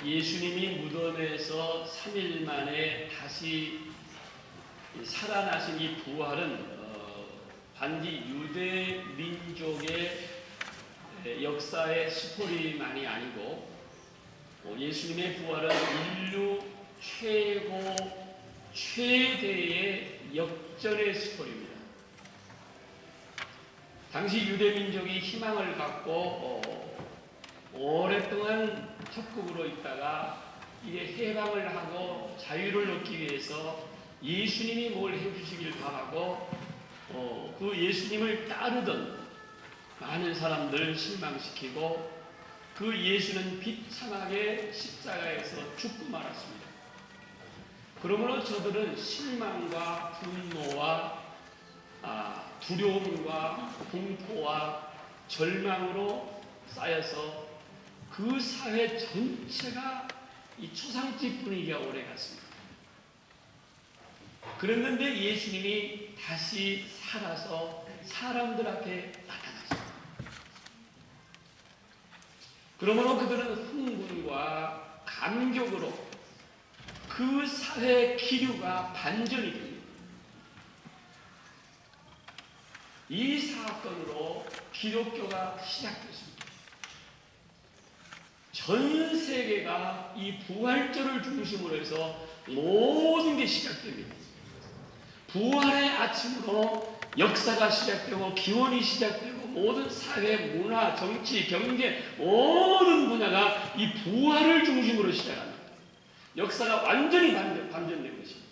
예수님이 무덤에서 3일 만에 다시 살아나신 이 부활은 단지 유대 민족의 역사의 스토리만이 아니고 예수님의 부활은 인류 최대의 역전의 스토리입니다. 당시 유대 민족이 희망을 갖고 오랫동안 적국으로 있다가 이게 해방을 하고 자유를 얻기 위해서 예수님이 뭘 해주시길 바라고 그 예수님을 따르던 많은 사람들 실망시키고 그 예수는 비참하게 십자가에서 죽고 말았습니다. 그러므로 저들은 실망과 분노와 두려움과 공포와 절망으로 쌓여서 그 사회 전체가 이 초상집 분위기가 오래갔습니다. 그랬는데 예수님이 다시 살아서 사람들 앞에 나타났습니다. 그러므로 그들은 흥분과 감격으로 그 사회 기류가 반전이 됩니다. 이 사건으로 기독교가 시작됐습니다. 전 세계가 이 부활절을 중심으로 해서 모든 게 시작됩니다. 부활의 아침으로 역사가 시작되고 기원이 시작되고 모든 사회, 문화, 정치, 경제 모든 분야가 이 부활을 중심으로 시작합니다. 역사가 완전히 반전된 것입니다.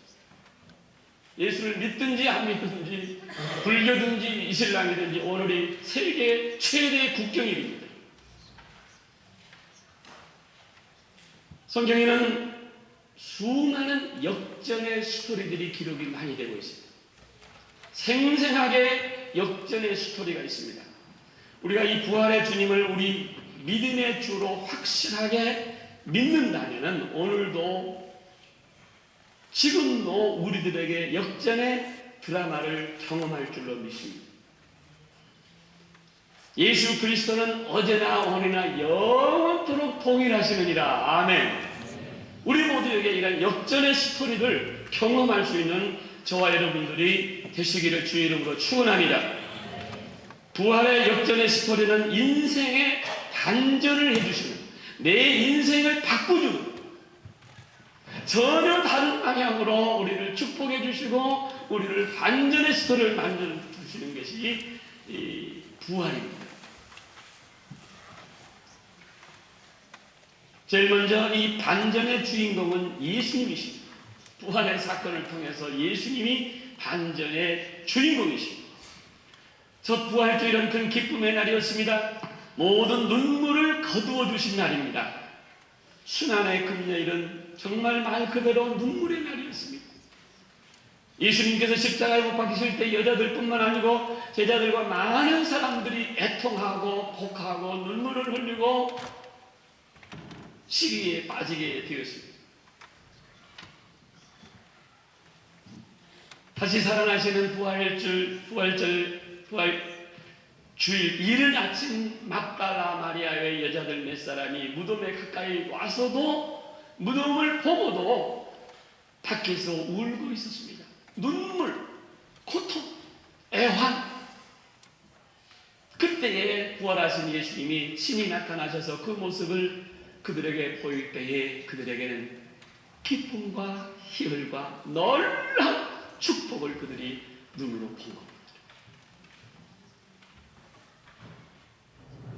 예수를 믿든지 안 믿든지 불교든지 이슬람이든지 오늘이 세계 최대의 국경일입니다. 성경에는 수많은 역전의 스토리들이 기록이 많이 되고 있습니다. 생생하게 역전의 스토리가 있습니다. 우리가 이 부활의 주님을 우리 믿음의 주로 확실하게 믿는다면 오늘도 지금도 우리들에게 역전의 드라마를 경험할 줄로 믿습니다. 예수 그리스도는 어제나 오늘이나 영원토록 동일하시느니라. 아멘. 우리 모두에게 이런 역전의 스토리를 경험할 수 있는 저와 여러분들이 되시기를 주의 이름으로 축원합니다. 부활의 역전의 스토리는 인생의 반전을 해주시는, 내 인생을 바꿔주는, 전혀 다른 방향으로 우리를 축복해 주시고 우리를 반전의 스토리를 만들어 주시는 것이 이 부활입니다. 제일 먼저 이 반전의 주인공은 예수님이십니다. 부활의 사건을 통해서 예수님이 반전의 주인공이십니다. 첫 부활주일은 큰 기쁨의 날이었습니다. 모든 눈물을 거두어 주신 날입니다. 순환의 금요일은 정말 말 그대로 눈물의 날이었습니다. 예수님께서 십자가에 못 박히실 때 여자들뿐만 아니고 제자들과 많은 사람들이 애통하고 복하고 눈물을 흘리고 시기에 빠지게 되었습니다. 다시 살아나시는 주일 이른 아침 막달라 마리아의 여자들 몇 사람이 무덤에 가까이 와서도 무덤을 보고도 밖에서 울고 있었습니다. 눈물, 고통, 애환. 그때에 부활하신 예수님이 신이 나타나셔서 그 모습을 그들에게 보일 때에 그들에게는 기쁨과 희열과 놀라운 축복을 그들이 눈으로 본 겁니다.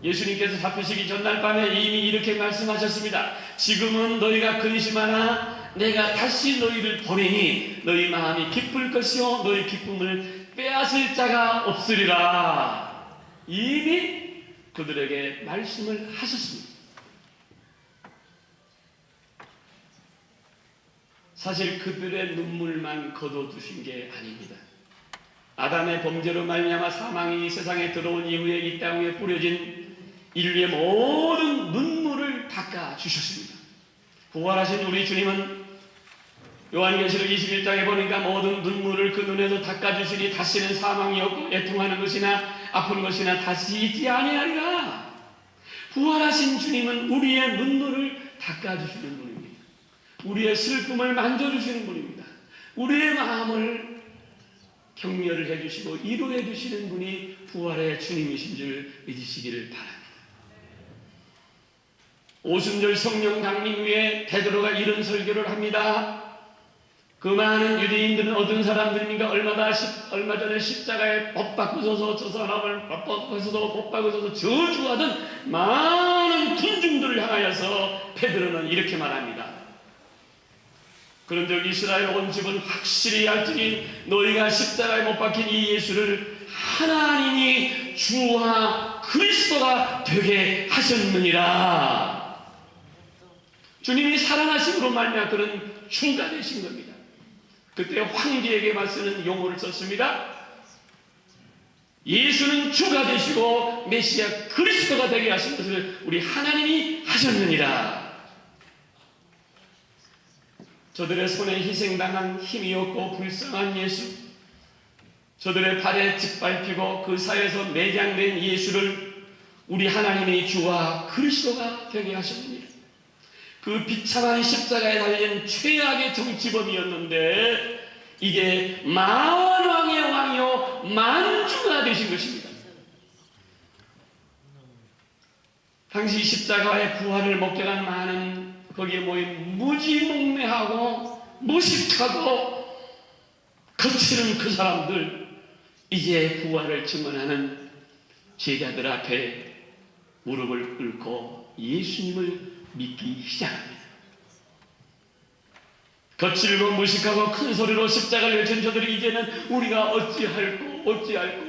예수님께서 잡히시기 전날 밤에 이미 이렇게 말씀하셨습니다. 지금은 너희가 근심하나 내가 다시 너희를 보내니 너희 마음이 기쁠 것이요 너희 기쁨을 빼앗을 자가 없으리라. 이미 그들에게 말씀을 하셨습니다. 사실 그들의 눈물만 거둬두신 게 아닙니다. 아담의 범죄로 말미암아 사망이 세상에 들어온 이후에 이 땅 위에 뿌려진 인류의 모든 눈물을 닦아주셨습니다. 부활하신 우리 주님은 요한계시록 21장에 보니까 모든 눈물을 그 눈에서 닦아주시니 다시는 사망이 없고 애통하는 것이나 아픈 것이나 다시 있지 아니하리라. 부활하신 주님은 우리의 눈물을 닦아주시는 분입니다. 우리의 슬픔을 만져주시는 분입니다. 우리의 마음을 격려를 해주시고 위로해 주시는 분이 부활의 주님이신 줄 믿으시기를 바랍니다. 오순절 성령 강림 후에 베드로가 이런 설교를 합니다. 그 많은 유대인들은 어떤 사람들입니까? 얼마 전에 십자가에 못 박으셔서 저 사람을 못 박으셔서 저주하던 많은 군중들을 향하여서 베드로는 이렇게 말합니다. 그런데 이스라엘 온 집은 확실히 알지니 너희가 십자가에 못 박힌 이 예수를 하나님이 주와 그리스도가 되게 하셨느니라. 주님이 살아나심으로 말미암아 그런 주가 되신 겁니다. 그때 황제에게만 쓰는 용어를 썼습니다. 예수는 주가 되시고 메시아 그리스도가 되게 하신 것을 우리 하나님이 하셨느니라. 저들의 손에 희생당한 힘이 없고 불쌍한 예수, 저들의 발에 짓밟히고 그 사이에서 매장된 예수를 우리 하나님의 주와 그리스도가 되게 하셨느니라. 그 비참한 십자가에 달린 최악의 정치범이었는데 이제 만왕의 왕이요 만주가 되신 것입니다. 당시 십자가의 부활을 목격한 많은 거기에 모인 무지몽매하고 무식하고 거칠은 그 사람들, 이제 부활을 증언하는 제자들 앞에 무릎을 꿇고 예수님을 믿기 시작합니다. 거칠고 무식하고 큰 소리로 십자가를 외친 저들이 이제는 우리가 어찌할꼬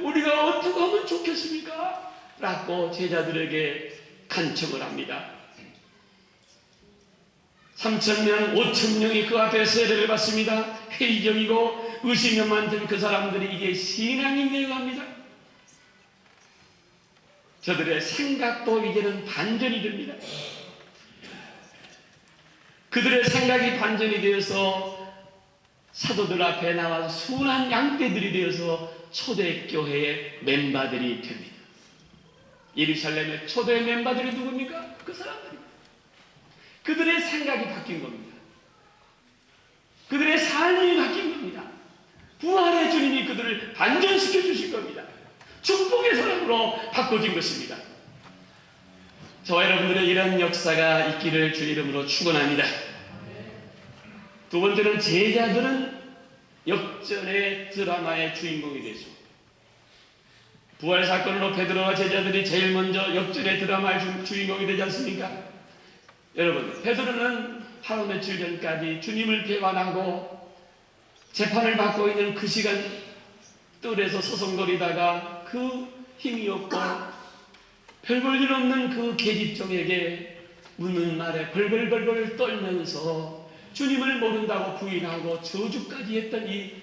우리가 어떻게 하면 좋겠습니까? 라고 제자들에게 간청을 합니다. 3,000명 5,000명이 그 앞에 세례를 받습니다. 회의적이고 의심이 많던 그 사람들이 이제 신앙이 되어갑니다. 저들의 생각도 이제는 반전이 됩니다. 그들의 생각이 반전이 되어서 사도들 앞에 나와 순한 양떼들이 되어서 초대교회의 멤버들이 됩니다. 예루살렘의 초대 멤버들이 누굽니까? 그 사람들입니다. 그들의 생각이 바뀐 겁니다. 그들의 삶이 바뀐 겁니다. 부활의 주님이 그들을 반전시켜 주신 겁니다. 축복의 사람으로 바꿔진 것입니다. 저와 여러분들의 이런 역사가 있기를 주 이름으로 축원합니다. 두 번째는 제자들은 역전의 드라마의 주인공이 되죠. 부활 사건으로 베드로와 제자들이 제일 먼저 역전의 드라마의 주인공이 되지 않습니까? 여러분, 베드로는 하루 며칠 전까지 주님을 배반하고 재판을 받고 있는 그 시간 뜰에서 서성거리다가 그 힘이 없고 별 볼 일 없는 그 계집종에게 묻는 말에 벌벌벌벌 떨면서 주님을 모른다고 부인하고 저주까지 했던 이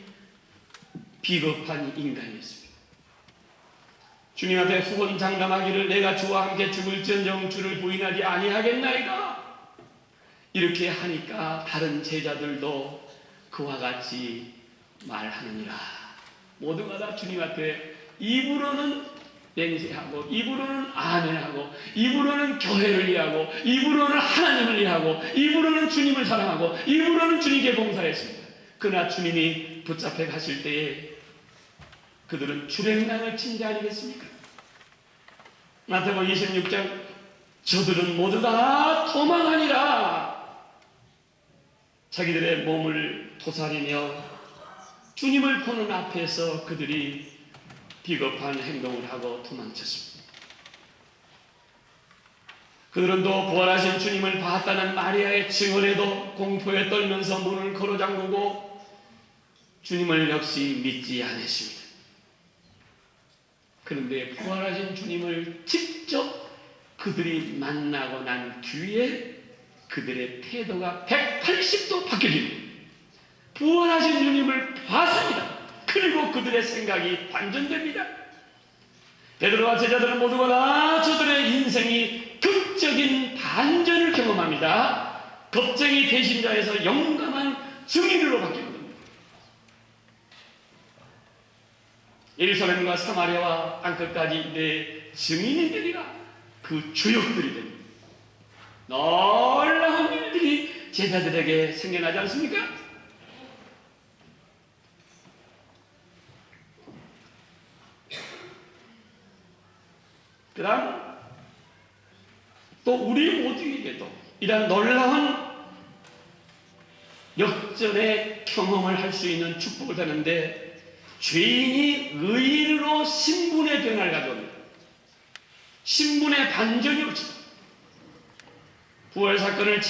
비겁한 인간이었습니다. 주님 앞에 후원장담하기를 내가 주와 함께 죽을지언정 주를 부인하지 아니하겠나이다. 이렇게 하니까 다른 제자들도 그와 같이 말하느니라. 모두가 다 주님 앞에 입으로는 맹세하고 입으로는 아멘하고 입으로는 교회를 위하고 입으로는 하나님을 위하고 입으로는 주님을 사랑하고 입으로는 주님께 봉사했습니다. 그러나 주님이 붙잡혀 가실 때에 그들은 주랭랑을 친 자 아니겠습니까? 마태복음 26장 저들은 모두 다 도망하니라. 자기들의 몸을 토사리며 주님을 보는 앞에서 그들이 비겁한 행동을 하고 도망쳤습니다. 그들은 또 부활하신 주님을 봤다는 마리아의 증언에도 공포에 떨면서 문을 걸어 잠그고 주님을 역시 믿지 않았습니다. 그런데 부활하신 주님을 직접 그들이 만나고 난 뒤에 그들의 태도가 180도 바뀌어집니다. 부활하신 주님을 봤습니다. 그리고 그들의 생각이 반전됩니다. 베드로와 제자들은 모두가 다 저들의 인생이 극적인 반전을 경험합니다. 겁쟁이 배신자에서 용감한 증인으로 바뀌는 겁니다. 예루살렘과 사마리아와 땅끝까지 내 증인이 되리라. 그 주역들이 됩니다. 놀라운 일들이 제자들에게 생겨나지 않습니까? 그 다음 또 우리 모두에게도 이러한 놀라운 역전의 경험을 할 수 있는 축복을 하는데, 죄인이 의인으로 신분의 변화를 가져옵니다. 신분의 반전이 없습니다. 부활 사건을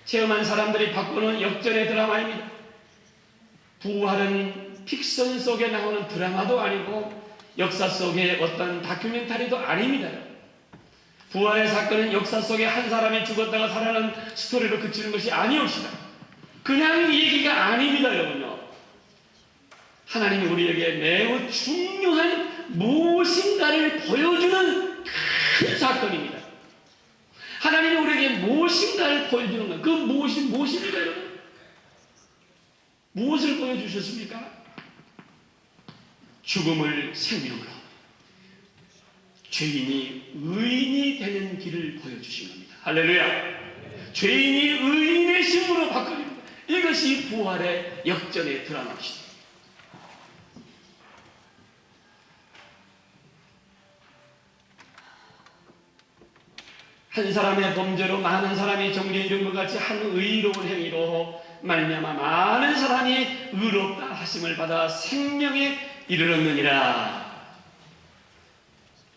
체험한 사람들이 바꾸는 역전의 드라마입니다. 부활은 픽션 속에 나오는 드라마도 아니고 역사 속의 어떤 다큐멘터리도 아닙니다. 부활의 사건은 역사 속에 한 사람이 죽었다가 살아나는 스토리로 그치는 것이 아니옵시다. 그냥 얘기가 아닙니다, 여러분요. 하나님이 우리에게 매우 중요한 무엇인가를 보여주는 큰 사건입니다. 하나님이 우리에게 무엇인가를 보여주는 것, 그 무엇입니까, 여러분? 무엇을 보여주셨습니까? 죽음을 생명으로, 죄인이 의인이 되는 길을 보여주신 겁니다. 할렐루야! 죄인이 의인의 신분으로 바꿔줍니다. 이것이 부활의 역전의 드라마입니다. 한 사람의 범죄로 많은 사람이 정죄 이룬 것 같이 한 의로운 행위로 말미암아 많은 사람이 의롭다 하심을 받아 생명에 이르렀느니라.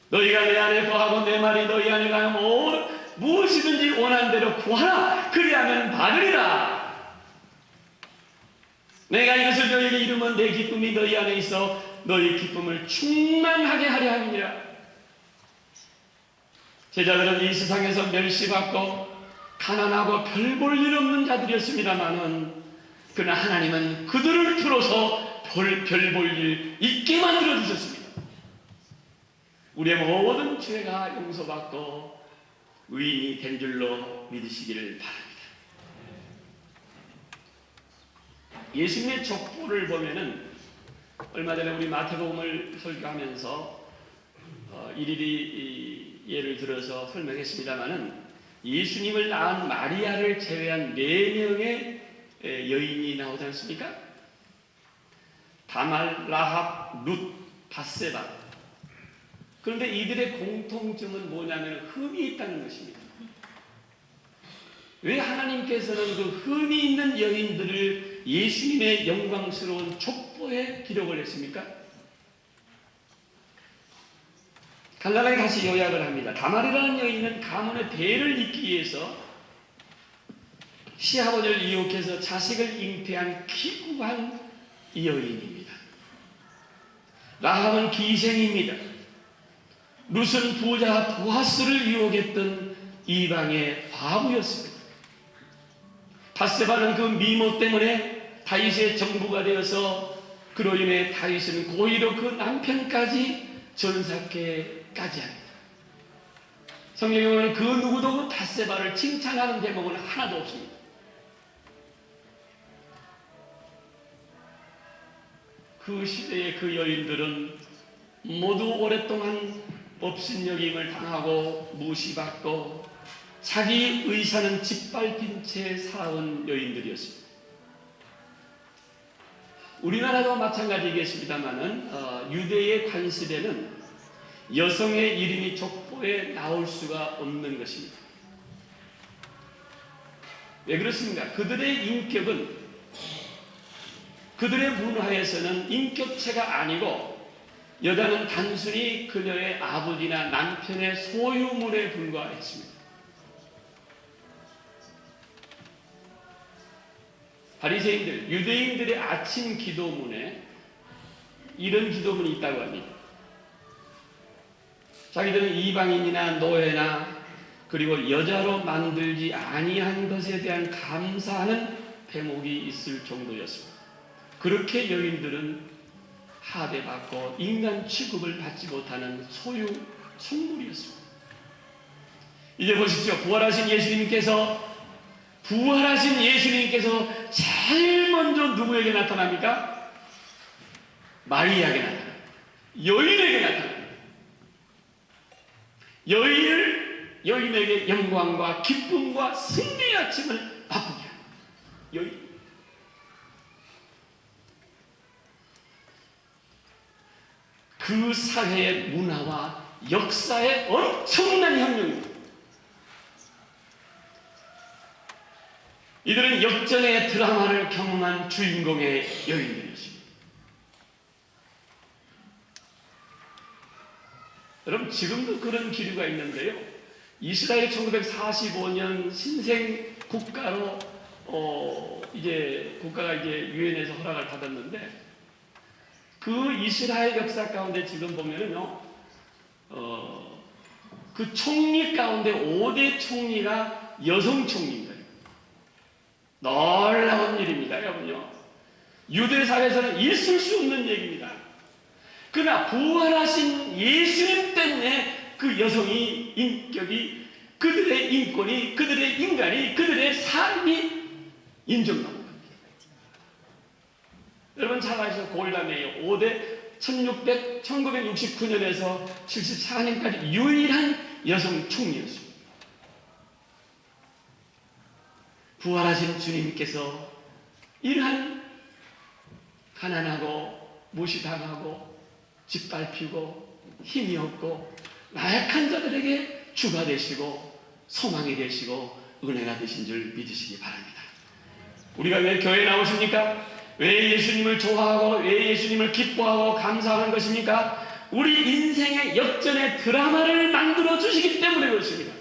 너희가 내 안에 거하고 내 말이 너희 안에 가면 무엇이든지 원하는 대로 구하라. 그리하면 받으리라. 내가 이것을 너희에게 이루면 내 기쁨이 너희 안에 있어 너희 기쁨을 충만하게 하려 함이니라. 제자들은 이 세상에서 멸시받고 가난하고 별 볼 일 없는 자들이었습니다마는, 그러나 하나님은 그들을 틀어서 별 볼 일 있게 만들어 주셨습니다. 우리의 모든 죄가 용서받고 의인이 된 줄로 믿으시기를 바랍니다. 예수님의 족보를 보면은, 얼마 전에 우리 마태복음을 설교하면서 일일이 예를 들어서 설명했습니다마는, 예수님을 낳은 마리아를 제외한 4명의 여인이 나오지 않습니까? 다말, 라합, 룻, 밧세바. 그런데 이들의 공통점은 뭐냐면 흠이 있다는 것입니다. 왜 하나님께서는 그 흠이 있는 여인들을 예수님의 영광스러운 족보에 기록을 했습니까? 간단하게 다시 요약을 합니다. 다말이라는 여인은 가문의 대를 잇기 위해서 시아버지를 이용해서 자식을 잉태한 기구한 여인입니다. 라합은 기생입니다. 룻은 부자 보아스를 유혹했던 이방의 과부였습니다. 밧세바는 그 미모 때문에 다윗의 정부가 되어서 그로 인해 다윗은 고의로 그 남편까지 전사케까지 합니다. 성경에 보면 그 누구도 그 밧세바를 칭찬하는 대목은 하나도 없습니다. 그 시대의 그 여인들은 모두 오랫동안 업신여김을 당하고 무시받고 자기 의사는 짓밟힌 채 살아온 여인들이었습니다. 우리나라도 마찬가지겠습니다마는 유대의 관습에는 여성의 이름이 족보에 나올 수가 없는 것입니다. 왜 그렇습니까? 그들의 인격은, 그들의 문화에서는 인격체가 아니고 여자는 단순히 그녀의 아버지나 남편의 소유물에 불과했습니다. 바리새인들, 유대인들의 아침 기도문에 이런 기도문이 있다고 합니다. 자기들은 이방인이나 노예나 그리고 여자로 만들지 아니한 것에 대한 감사하는 대목이 있을 정도였습니다. 그렇게 여인들은 하대받고 인간 취급을 받지 못하는 소유 성물이었습니다. 이제 보십시오. 부활하신 예수님께서 제일 먼저 누구에게 나타납니까? 마리아에게 나타납니다. 여인에게 나타납니다. 여인을 여인에게 영광과 기쁨과 승리의 아침을 바꾸게 합니다. 여인. 그 사회의 문화와 역사의 엄청난 혁명입니다. 이들은 역전의 드라마를 경험한 주인공의 여인들이십니다. 여러분, 지금도 그런 기류가 있는데요. 이스라엘이 1945년 신생 국가로 국가가 유엔에서 허락을 받았는데, 그 이스라엘 역사 가운데 지금 보면은요, 그 총리 가운데 5대 총리가 여성 총리입니다. 놀라운 일입니다, 여러분요. 유대 사회에서는 있을 수 없는 얘기입니다. 그러나 부활하신 예수님 때문에 그 여성의 인격이, 그들의 인권이, 그들의 인간이, 그들의 삶이 인정받는 겁니다. 여러분 잘 아시죠? 골다메이어 5대 1969년에서 74년까지 유일한 여성 총리였습니다. 부활하신 주님께서 이러한 가난하고 무시당하고 짓밟히고 힘이 없고 나약한 자들에게 주가 되시고 소망이 되시고 은혜가 되신 줄 믿으시기 바랍니다. 우리가 왜 교회에 나오십니까? 왜 예수님을 좋아하고 왜 예수님을 기뻐하고 감사하는 것입니까? 우리 인생의 역전의 드라마를 만들어 주시기 때문에 그렇습니다.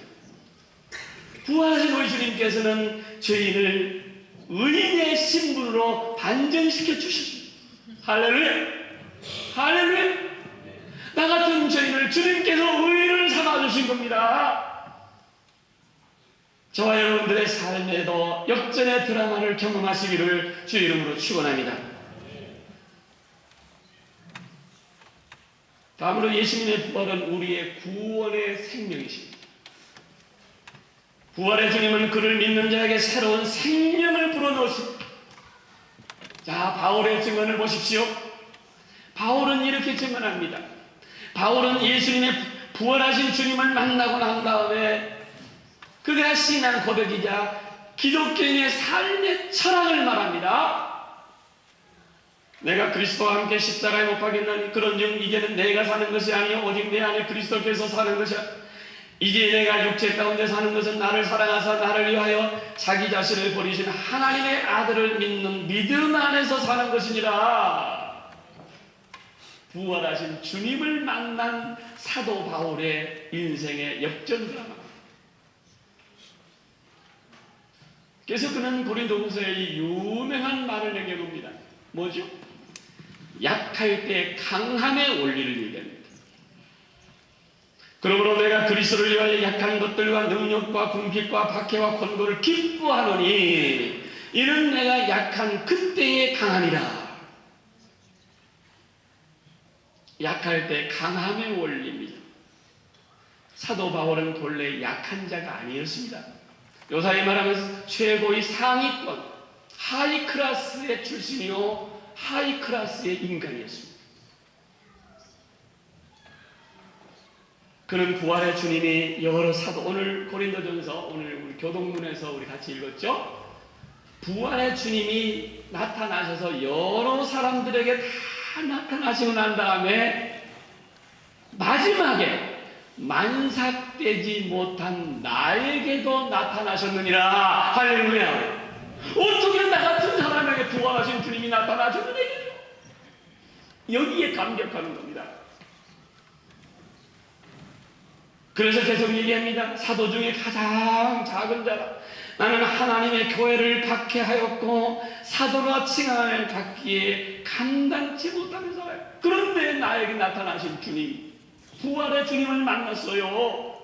부활하신 우리 주님께서는 죄인을 의인의 신분으로 반전시켜 주셨습니다. 할렐루야! 할렐루야! 나 같은 죄인을 주님께서 의인을 삼아 주신 겁니다. 저와 여러분들의 삶에도 역전의 드라마를 경험하시기를 주의 이름으로 축원합니다. 다음으로 예수님의 부활은 우리의 구원의 생명이십니다. 부활의 주님은 그를 믿는 자에게 새로운 생명을 불어넣으십니다. 자, 바울의 증언을 보십시오. 바울은 이렇게 증언합니다. 바울은 예수님의 부활하신 주님을 만나고 난 다음에 그가 신앙 고백이자 기독교인의 삶의 철학을 말합니다. 내가 그리스도와 함께 십자가에 못 박혔나니 그런즉 이제는 내가 사는 것이 아니요 오직 내 안에 그리스도께서 사는 것이야. 이제 내가 육체 가운데 사는 것은 나를 사랑하사 나를 위하여 자기 자신을 버리신 하나님의 아들을 믿는 믿음 안에서 사는 것이니라. 부활하신 주님을 만난 사도 바울의 인생의 역전 드라마. 그래서 그는 고린도후서에 이 유명한 말을 남겨놓습니다. 뭐죠? 약할 때 강함의 원리를 얘기합니다. 그러므로 내가 그리스도를 위하여 약한 것들과 능력과 궁핍과 박해와 권고를 기뻐하노니 이는 내가 약한 그때의 강함이라. 약할 때 강함의 원리입니다. 사도 바울은 본래 약한 자가 아니었습니다. 요사이 말하면서 최고의 상위권, 하이 클래스의 출신이요 하이 클래스의 인간이었습니다. 그는 부활의 주님이 여러 사도, 오늘 고린도전서, 오늘 우리 교동문에서 우리 같이 읽었죠? 부활의 주님이 나타나셔서 여러 사람들에게 다 나타나시고 난 다음에 마지막에 만삭되지 못한 나에게도 나타나셨느니라. 할렐루야. 어떻게 나 같은 사람에게 부활하신 주님이 나타나셨느냐. 여기에 감격하는 겁니다. 그래서 계속 얘기합니다. 사도 중에 가장 작은 자라. 나는 하나님의 교회를 박해하였고 사도라 칭함을 받기에 감당치 못하는 사람. 그런데 나에게 나타나신 주님, 부활의 주님을 만났어요.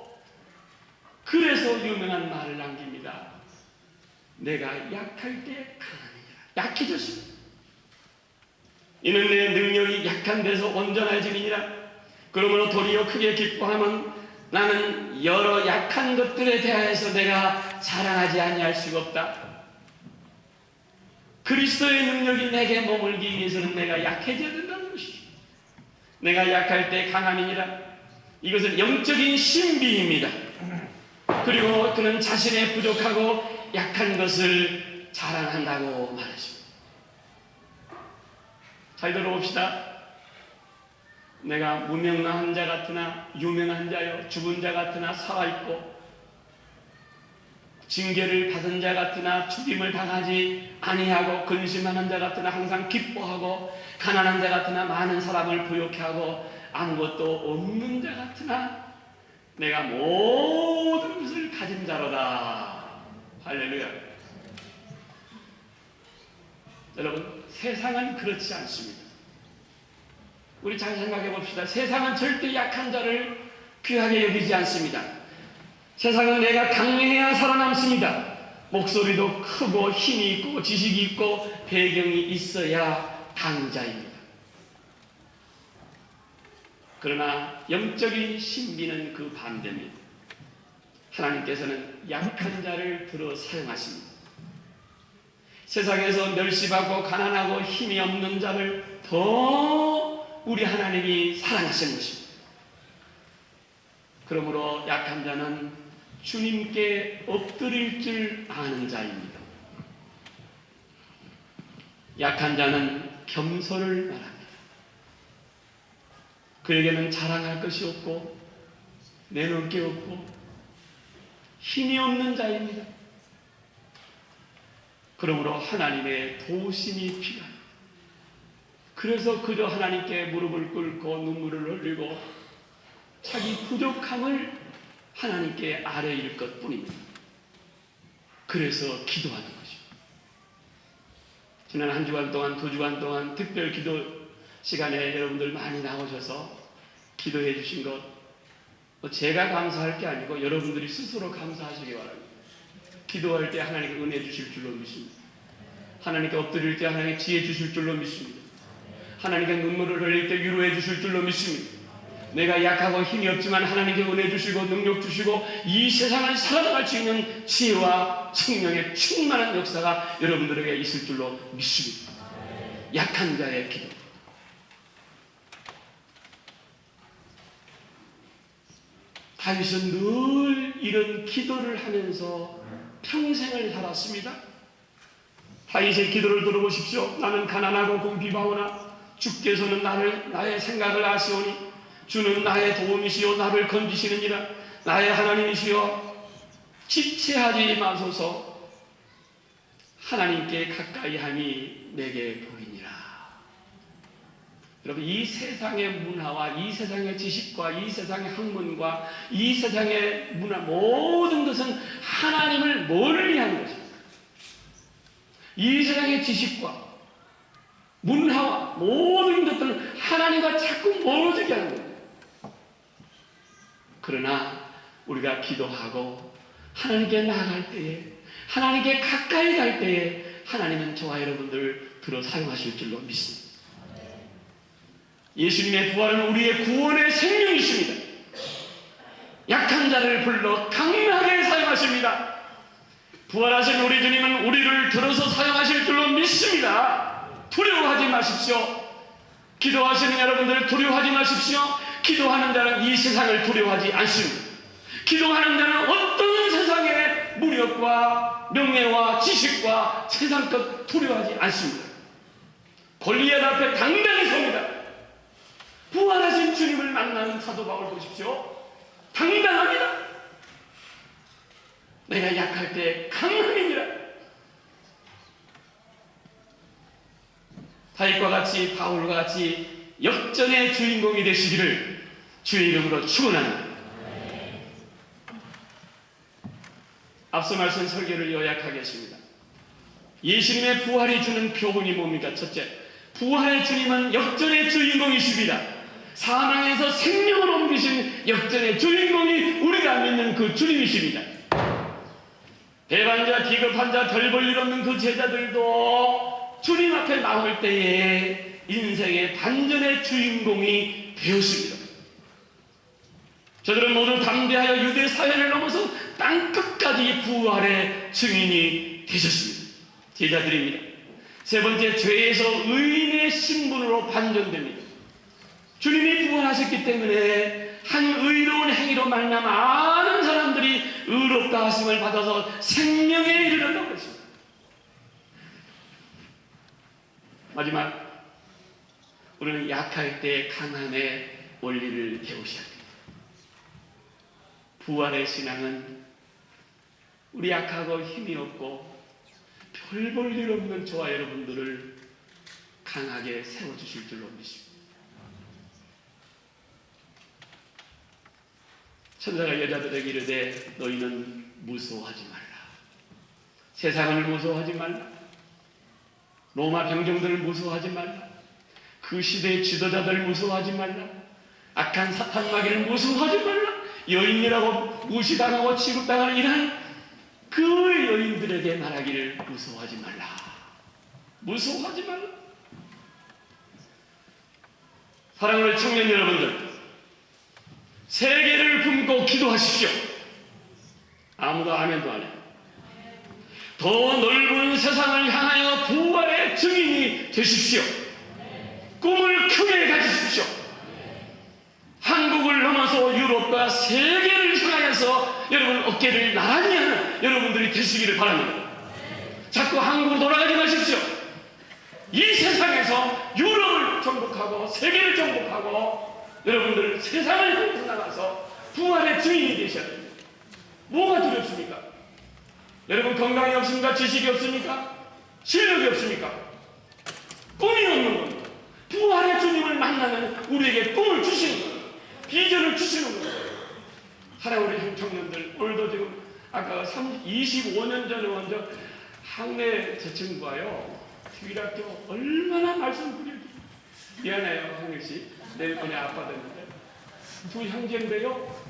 그래서 유명한 말을 남깁니다. 내가 약할 때 강하니라. 약해졌습니다. 이는 내 능력이 약한 데서 온전해지니라. 그러므로 도리어 크게 기뻐하면 나는 여러 약한 것들에 대하여서 내가 자랑하지 아니할 수가 없다. 그리스도의 능력이 내게 머물기 위해서는 내가 약해져야 된다는 것이죠. 내가 약할 때 강함이니라. 이것은 영적인 신비입니다. 그리고 그는 자신의 부족하고 약한 것을 자랑한다고 말하십니다. 잘 들어봅시다. 내가 무명한 자 같으나 유명한 자요, 죽은 자 같으나 살아있고, 징계를 받은 자 같으나 죽임을 당하지 아니하고, 근심하는 자 같으나 항상 기뻐하고, 가난한 자 같으나 많은 사람을 부욕해 하고, 아무것도 없는 자 같으나 내가 모든 것을 가진 자로다. 할렐루야. 여러분, 세상은 그렇지 않습니다. 우리 잘 생각해 봅시다. 세상은 절대 약한 자를 귀하게 여기지 않습니다. 세상은 내가 강해야 살아남습니다. 목소리도 크고 힘이 있고 지식이 있고 배경이 있어야 강자입니다. 그러나 영적인 신비는 그 반대입니다. 하나님께서는 약한 자를 들어 사용하십니다. 세상에서 멸시받고 가난하고 힘이 없는 자를 더 우리 하나님이 사랑하시는 것입니다. 그러므로 약한 자는 주님께 엎드릴 줄 아는 자입니다. 약한 자는 겸손을 말합니다. 그에게는 자랑할 것이 없고 내놓을 게 없고 힘이 없는 자입니다. 그러므로 하나님의 도우심이 필요합니다. 그래서 그저 하나님께 무릎을 꿇고 눈물을 흘리고 자기 부족함을 하나님께 아뢰일 것뿐입니다. 그래서 기도하는 것입니다. 지난 한 주간 동안, 두 주간 동안 특별 기도 시간에 여러분들 많이 나오셔서 기도해 주신 것, 제가 감사할 게 아니고 여러분들이 스스로 감사하시기 바랍니다. 기도할 때 하나님께 은혜 주실 줄로 믿습니다. 하나님께 엎드릴 때 하나님께 지혜 주실 줄로 믿습니다. 하나님께 눈물을 흘릴 때 위로해 주실 줄로 믿습니다. 내가 약하고 힘이 없지만 하나님께 은혜 주시고 능력 주시고 이 세상을 살아갈 수 있는 지혜와 성령의 충만한 역사가 여러분들에게 있을 줄로 믿습니다. 약한 자의 기도. 다윗은 늘 이런 기도를 하면서 평생을 살았습니다. 다윗의 기도를 들어보십시오. 나는 가난하고 궁핍하오나 주께서는 나의 생각을 아시오니 주는 나의 도움이시오 나를 건지시느니라. 나의 하나님이시여 지체하지 마소서. 하나님께 가까이 함이 내게 복이니라. 여러분, 이 세상의 문화와 이 세상의 지식과 이 세상의 학문과 이 세상의 문화 모든 것은 하나님을 멀리 하는 것입니다. 이 세상의 지식과 문화와 모든 것들은 하나님과 자꾸 멀어지게 하는 겁니다. 그러나 우리가 기도하고 하나님께 나아갈 때에, 하나님께 가까이 갈 때에 하나님은 저와 여러분들을 들어 사용하실 줄로 믿습니다. 예수님의 부활은 우리의 구원의 생명이십니다. 약한 자를 불러 강하게 사용하십니다. 부활하신 우리 주님은 우리를 들어서 사용하실 줄로 믿습니다. 두려워하지 마십시오. 기도하시는 여러분들 두려워하지 마십시오. 기도하는 자는 이 세상을 두려워하지 않습니다. 기도하는 자는 어떤 세상의 무력과 명예와 지식과 세상 것 두려워하지 않습니다. 골리앗 앞에 당당히 섭니다. 부활하신 주님을 만나는 사도 바울 보십시오. 당당합니다. 내가 약할 때 강함이니라. 다윗과 같이 바울과 같이 역전의 주인공이 되시기를 주의 이름으로 축원합니다. 앞서 말씀 설교를 요약하겠습니다. 예수님의 부활이 주는 교훈이 뭡니까? 첫째, 부활의 주님은 역전의 주인공이십니다. 사망에서 생명으로 옮기신 역전의 주인공이 우리가 믿는 그 주님이십니다. 배반자, 기급한 자, 별 볼 일 없는 그 제자들도 주님 앞에 나올 때에 인생의 반전의 주인공이 되었습니다. 저들은 모두 담대하여 유대 사회를 넘어서 땅끝까지 부활의 증인이 되셨습니다. 제자들입니다. 세 번째, 죄에서 의인의 신분으로 반전됩니다. 주님이 부활하셨기 때문에 한 의로운 행위로 말미암아 많은 사람들이 의롭다 하심을 받아서 생명에 이르렀다고 했습니다. 마지막, 우리는 약할 때 강함의 원리를 배우셔야 됩니다. 부활의 신앙은 우리 약하고 힘이 없고 별 볼 일 없는 저와 여러분들을 강하게 세워주실 줄로 믿습니다. 천사가 여자들에게 이르되 너희는 무서워하지 말라. 세상을 무서워하지 말라. 로마 병정들을 무서워하지 말라. 그 시대의 지도자들을 무서워하지 말라. 악한 사탄 마귀를 무서워하지 말라. 여인이라고 무시당하고 취급당하는 이러한 그 여인들에게 말하기를 무서워하지 말라. 무서워하지 말라. 사랑하는 청년 여러분들, 세계를 품고 기도하십시오. 아무도 아멘도 안 해요. 더 넓은 세상을 향하여 부활의 증인이 되십시오. 꿈을 크게 가지십시오. 한국을 넘어서 유럽과 세계를 향하여서 여러분 어깨를 나란히 하는 여러분들이 되시기를 바랍니다. 자꾸 한국으로 돌아가지 마십시오. 이 세상에서 유럽을 정복하고 세계를 정복하고 여러분들 세상을 향해서 나가서 부활의 증인이 되셔야 됩니다. 뭐가 두렵습니까? 여러분 건강이 없습니까? 지식이 없습니까? 실력이 없습니까? 꿈이 없는 겁니다. 부활의 주님을 만나면 우리에게 꿈을 주시는 겁니다. 비전을 주시는 거예요. 사랑하는 청년들, 오늘도 지금 아까 25년 전에 먼저 학내 제 친구가요, 주일학교 얼마나 말씀 드려요. 미안해요, 한일씨. 내일 모레 아빠 됐는데 두 형제인데요.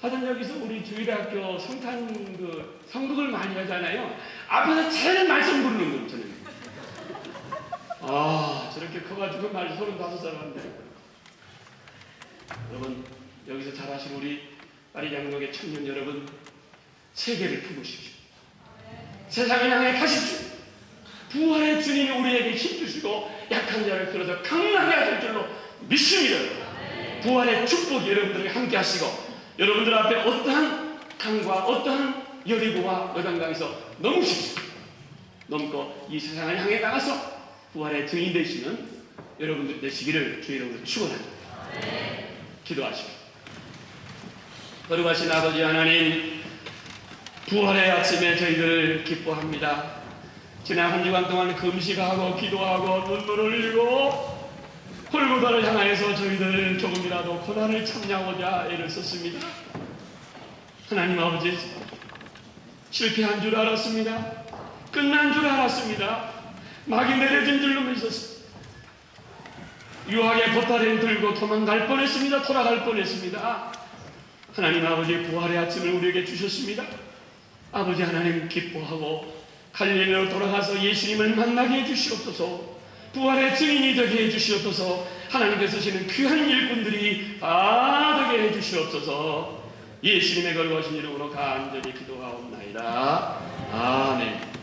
하여튼 여기서 우리 주일학교 성탄 성극을 많이 하잖아요. 앞에서 제일 말씀 부르는 거 저는. 아, 저렇게 커가지고 말 35살 한데. 여러분, 여기서 잘하신 우리 파리 장로의 청년 여러분, 세계를 품으십시오. 세상을 향해 가십시오. 부활의 주님이 우리에게 힘주시고 약한 자를 들어서 강하게 하실 줄로 믿습니다. 부활의 축복이 여러분들에게 함께 하시고 여러분들 앞에 어떠한 강과 어떠한 여리고와 요단강에서 넘으십시오. 넘고 이 세상을 향해 나가서 부활의 증인 되시는 여러분들 되시기를 주의 이름으로 축원합니다. 기도하십시오. 거룩하신 아버지 하나님, 부활의 아침에 저희들을 기뻐합니다. 지난 한 주간 동안 금식하고 기도하고 눈물을 흘리고 골고다를 향하여서 저희들 조금이라도 고난을 참냐고자 애를 썼습니다. 하나님 아버지, 실패한 줄 알았습니다. 끝난 줄 알았습니다. 막이 내려진 줄로 믿었습니다. 유학의 보따리를 들고 도망갈 뻔했습니다. 돌아갈 뻔했습니다. 하나님 아버지, 부활의 아침을 우리에게 주셨습니다. 아버지 하나님, 기뻐하고 갈릴리로 돌아가서 예수님을 만나게 해주시옵소서. 부활의 증인이 되게 해주시옵소서. 하나님께서 쓰시는 귀한 일꾼들이 다 되게 해주시옵소서. 예수님의 거룩하신 이름으로 간절히 기도하옵나이다. 아멘.